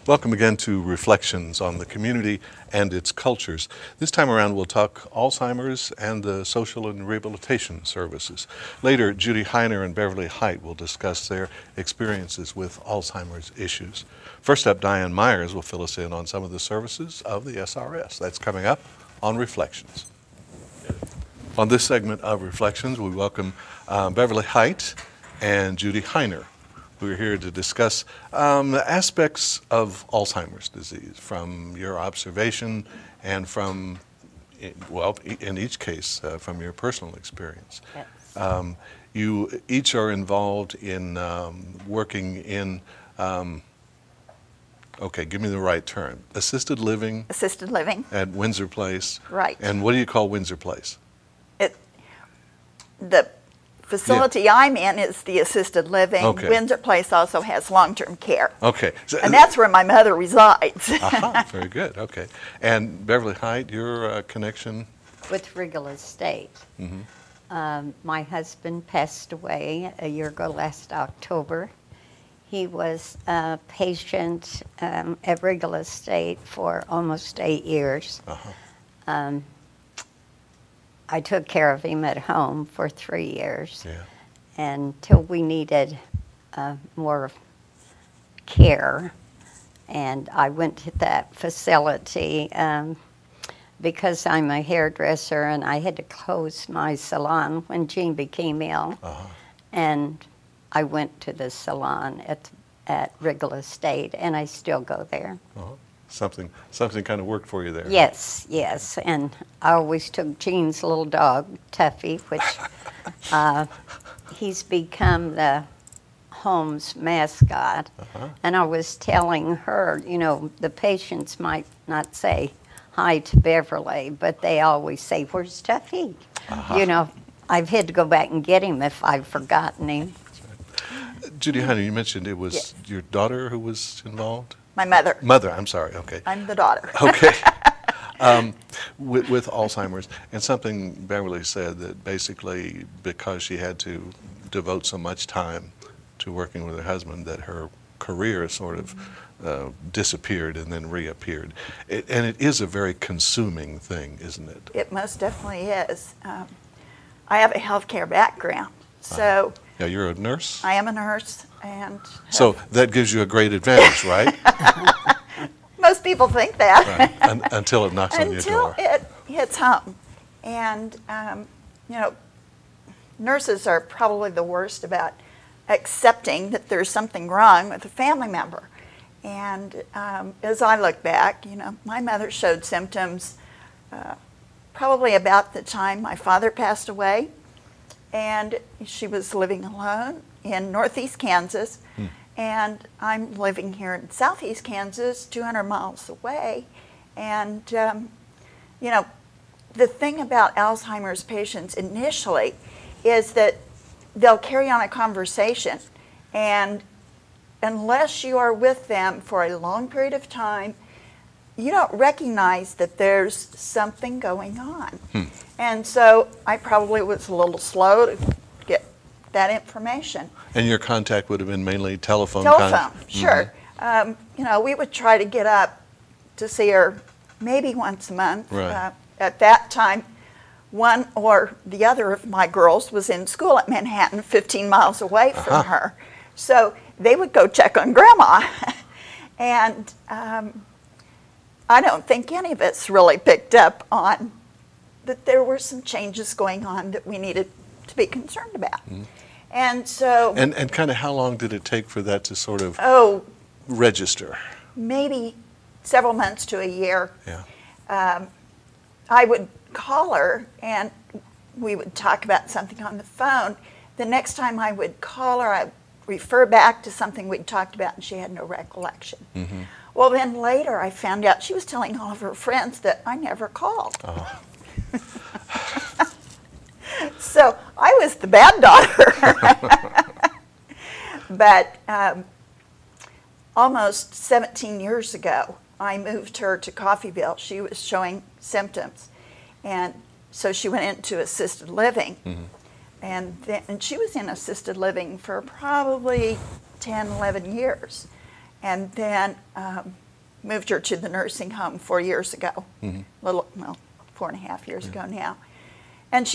Welcome again to Reflections on the Community and its Cultures. This time around we'll talk Alzheimer's and the social and rehabilitation services. Later, Judy Hiner and Beverly Hight will discuss their experiences with Alzheimer's issues. First up, Diane Myers will fill us in on some of the services of the SRS. That's coming up on Reflections. On this segment of Reflections, we welcome Beverly Hight and Judy Hiner. We're here to discuss aspects of Alzheimer's disease from your observation and from, well, in each case, from your personal experience. Yes. You each are involved in working in, okay, give me the right term, assisted living. Assisted living. At Windsor Place. Right. And what do you call Windsor Place? The facility I'm in is the assisted living. Okay. Windsor Place also has long-term care. Okay. So, and that's where my mother resides. Aha, very good. Okay. And Beverly Hight, your connection? With Regal Estate. Mm-hmm. My husband passed away a year ago last October. He was a patient at Regal Estate for almost 8 years. Uh-huh. I took care of him at home for 3 years, Yeah. until we needed more care. And I went to that facility because I'm a hairdresser, and I had to close my salon when Jean became ill. Uh-huh. And I went to the salon at Regal Estate, and I still go there. Uh-huh. Something kind of worked for you there. Yes, yes. And I always took Jean's little dog, Tuffy, which he's become the home's mascot. Uh-huh. And I was telling her, you know, the patients might not say hi to Beverly, but they always say, "Where's Tuffy?" Uh-huh. You know, I've had to go back and get him if I've forgotten him. Judy Hiner, you mentioned it was your daughter who was involved? My mother. Mother, I'm sorry, okay. I'm the daughter. Okay. With Alzheimer's, and something Beverly said that basically because she had to devote so much time to working with her husband that her career sort of disappeared and then reappeared. And it is a very consuming thing, isn't it? It most definitely is. I have a healthcare background, so Yeah, you're a nurse? I am a nurse, and So that gives you a great advantage, right? most people think that. Right. Until it knocks on your door. Until it hits home. And, you know, nurses are probably the worst about accepting that there's something wrong with a family member. And as I look back, you know, my mother showed symptoms probably about the time my father passed away. And she was living alone in northeast Kansas. And I'm living here in southeast Kansas, 200 miles away. And, you know, the thing about Alzheimer's patients initially is that they'll carry on a conversation. And unless you are with them for a long period of time, you don't recognize that there's something going on. And so I probably was a little slow to get that information. And your contact would have been mainly telephone? Telephone, sure. You know, we would try to get up to see her maybe once a month. Right. At that time, one or the other of my girls was in school at Manhattan, 15 miles away from her. So they would go check on Grandma. And I don't think any of us really picked up on that there were some changes going on that we needed to be concerned about. And so... And kind of how long did it take for that to sort of register? Maybe several months to a year. Yeah. I would call her and we would talk about something on the phone. The next time I would call her, I'd refer back to something we'd talked about and she had no recollection. Well, then later I found out she was telling all of her friends that I never called. Oh. So I was the bad daughter. But almost 17 years ago, I moved her to Coffeyville. She was showing symptoms. And so she went into assisted living. And she was in assisted living for probably 10, 11 years. and then moved her to the nursing home 4 years ago, well, 4.5 years ago now. And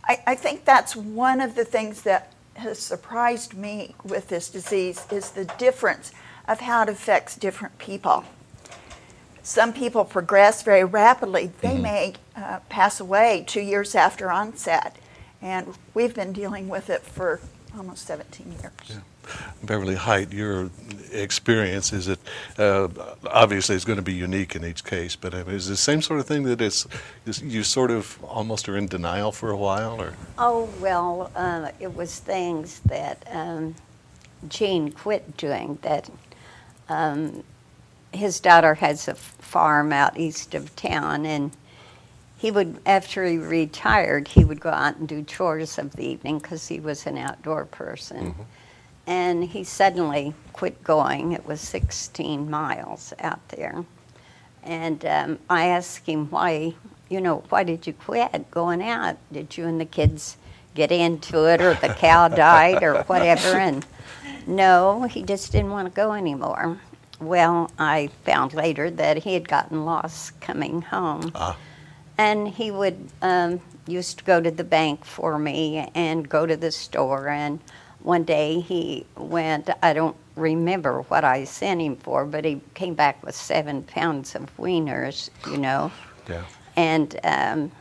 I think that's one of the things that has surprised me with this disease is the difference of how it affects different people. Some people progress very rapidly. They may pass away 2 years after onset, and we've been dealing with it for almost 17 years. Yeah. Beverly Hight, your experience, is it, obviously it's going to be unique in each case, but is it the same sort of thing that you sort of almost are in denial for a while? Or? Oh, well, it was things that Gene quit doing. That his daughter has a farm out east of town, and he would, after he retired, he would go out and do chores of the evening because he was an outdoor person. And he suddenly quit going. It was 16 miles out there. And I asked him why, why did you quit going out? Did you and the kids get into it, or the cow died, or whatever? And no, he just didn't want to go anymore. Well, I found later that he had gotten lost coming home. And he would used to go to the bank for me and go to the store. And one day he went, I don't remember what I sent him for, but he came back with 7 pounds of wieners, Yeah. And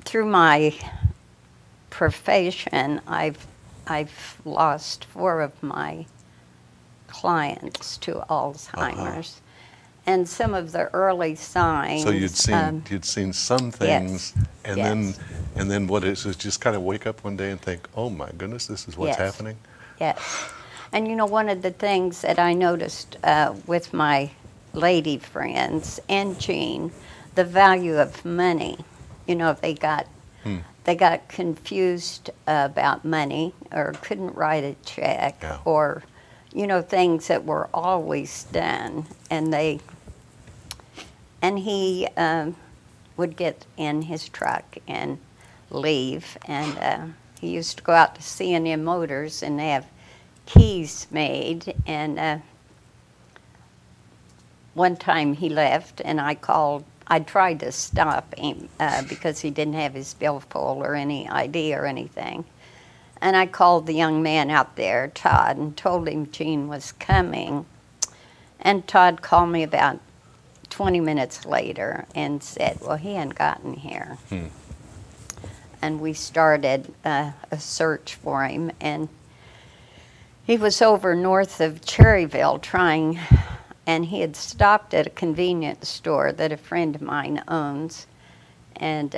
through my profession, I've lost 4 of my clients to Alzheimer's. And some of the early signs. So you'd seen some things, yes, and then what is it? Just kind of wake up one day and think, oh my goodness, this is what's happening. Yes, and one of the things that I noticed with my lady friends and Gene, the value of money. They got confused about money, or couldn't write a check, or things that were always done, and he would get in his truck and leave, and he used to go out to C&M Motors and have keys made, and one time he left, and I tried to stop him because he didn't have his billfold or any ID or anything. And I called the young man out there, Todd, and told him Gene was coming. And Todd called me about 20 minutes later and said, well, he hadn't gotten here. And we started a search for him. And he was over north of Cherryville trying, and he had stopped at a convenience store that a friend of mine owns, and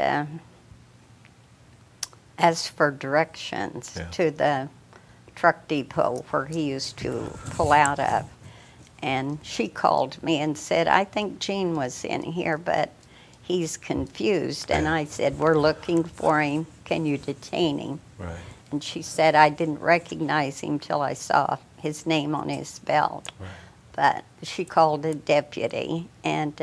asked for directions to the truck depot where he used to pull out of. And she called me and said, I think Gene was in here, but he's confused. And I said, we're looking for him. Can you detain him? Right. And she said, I didn't recognize him till I saw his name on his belt. Right. But she called a deputy and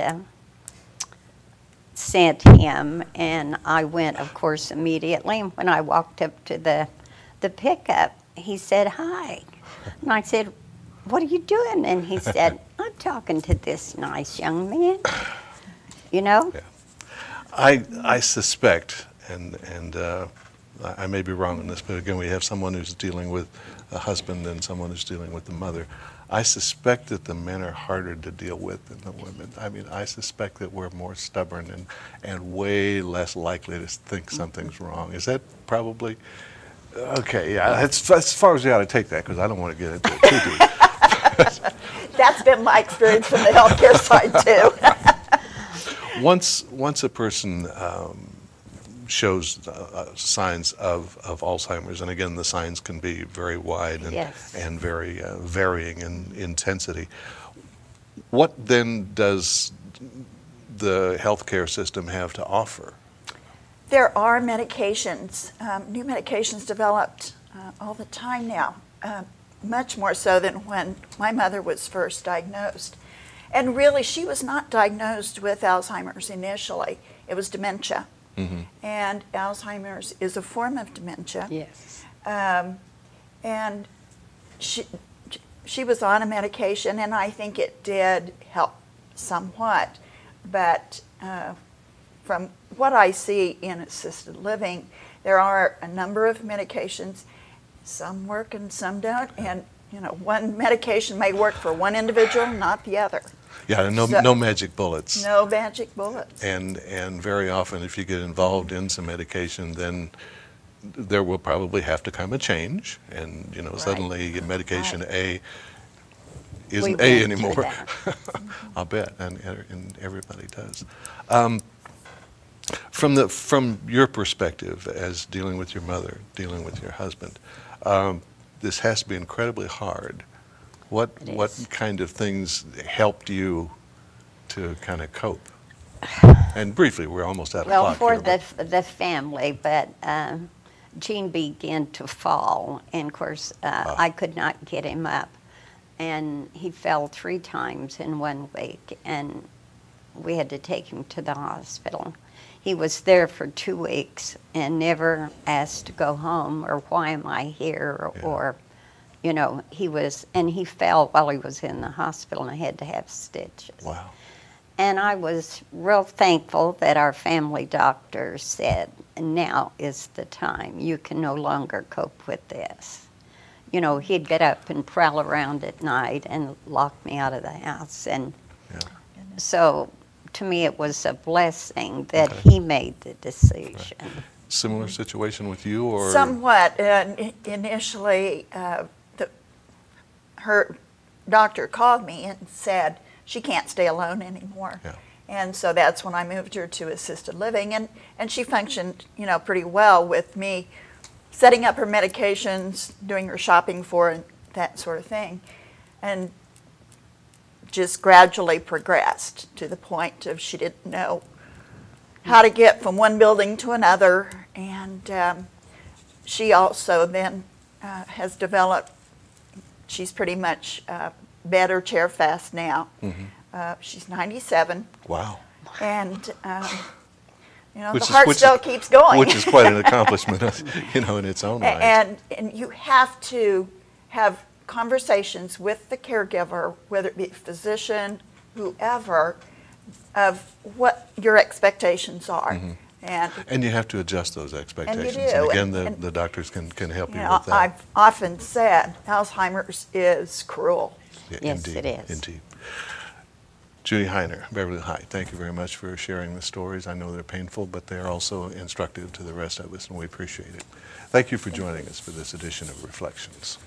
sent him, and I went, of course, immediately. And when I walked up to the pickup, he said, hi. And I said, what are you doing? And he said, I'm talking to this nice young man. Yeah. I suspect, and I may be wrong on this, but again, we have someone who's dealing with a husband and someone who's dealing with the mother. I suspect that the men are harder to deal with than the women. I mean, I suspect that we're more stubborn and way less likely to think something's wrong. Is that probably? Okay, yeah, that's as far as you ought to take that, because I don't want to get into it too deep. That's been my experience from the healthcare side, too. Once a person shows signs of Alzheimer's, and again, the signs can be very wide and very varying in intensity. What then does the healthcare system have to offer? There are medications, new medications developed all the time now, much more so than when my mother was first diagnosed. And really, she was not diagnosed with Alzheimer's initially. It was dementia. Mm-hmm. And Alzheimer's is a form of dementia. Yes. And she was on a medication, and I think it did help somewhat. But from what I see in assisted living, there are a number of medications. Some work and some don't, and one medication may work for one individual, not the other. Yeah, no magic bullets. No magic bullets. And very often, if you get involved in some medication, then there will probably have to come a change, and Right. suddenly medication Right. A We isn't went A through anymore. that. I'll bet, and everybody does. From your perspective, as dealing with your mother, dealing with your husband, this has to be incredibly hard. What kind of things helped you to kind of cope? And briefly, we're almost out of Well, clock for here, the family, but Gene began to fall, and of course, I could not get him up. And he fell 3 times in 1 week, and we had to take him to the hospital. He was there for 2 weeks and never asked to go home or why am I here, or, he fell while he was in the hospital and had to have stitches. Wow. And I was real thankful that our family doctor said, now is the time. You can no longer cope with this. He'd get up and prowl around at night and lock me out of the house. And so to me it was a blessing that he made the decision. Right. Similar situation with you, or? Somewhat. Initially, her doctor called me and said she can't stay alone anymore. Yeah. And so that's when I moved her to assisted living, and she functioned, pretty well with me setting up her medications, doing her shopping for and that sort of thing, and just gradually progressed to the point of she didn't know how to get from one building to another, and she also then has developed, she's pretty much bed or chair fast now. Mm-hmm. She's 97. Wow. And Which the heart still keeps going. Which is quite an accomplishment, in its own right. And you have to have conversations with the caregiver, whether it be a physician, whoever, of what your expectations are. Mm-hmm. And you have to adjust those expectations. And you do. And again, the doctors can help you with that. I've often said Alzheimer's is cruel. Yeah, Yes, indeed, it is. Indeed. Judy Hiner, Beverly Hight, thank you very much for sharing the stories. I know they're painful, but they're also instructive to the rest of us, and we appreciate it. Thank you for joining us for this edition of Reflections.